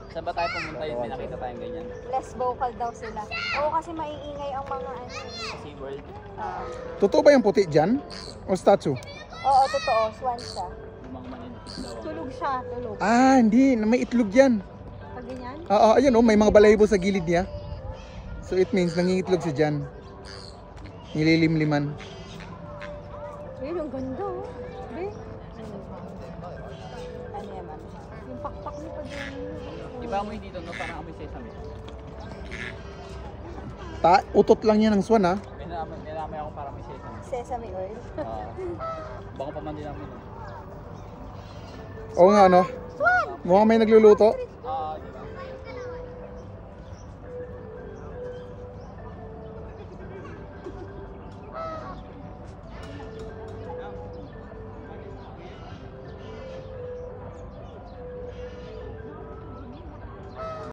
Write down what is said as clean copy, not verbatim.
Saan ba tayo pumunta yun? May nakita tayong ganyan. Less vocal daw sila. Oo, kasi maiingay ang mga ano. Sea World. Totoo ba yung puti dyan? O statue? Oo, totoo. Swan siya. Yung mga maninipis daw. Tulog siya, tulog. Ah, hindi. May itlog yan. Pag ganyan? Oo, ayun oh, may mga balahibo sa gilid niya. So it means nangingitlog siya dyan. Nililimliman. Uy, ang ganda oh. Be? Ano yan, ma'am? Yung pakpak niya pag yan. Iba mo yung dito, no? Parang amoy sesame. Utot lang yan ng swan ha. May namin ako parang may sesame. Sesame oil. Baka pa man din namin. Oo nga no. Mukhang may nagluluto.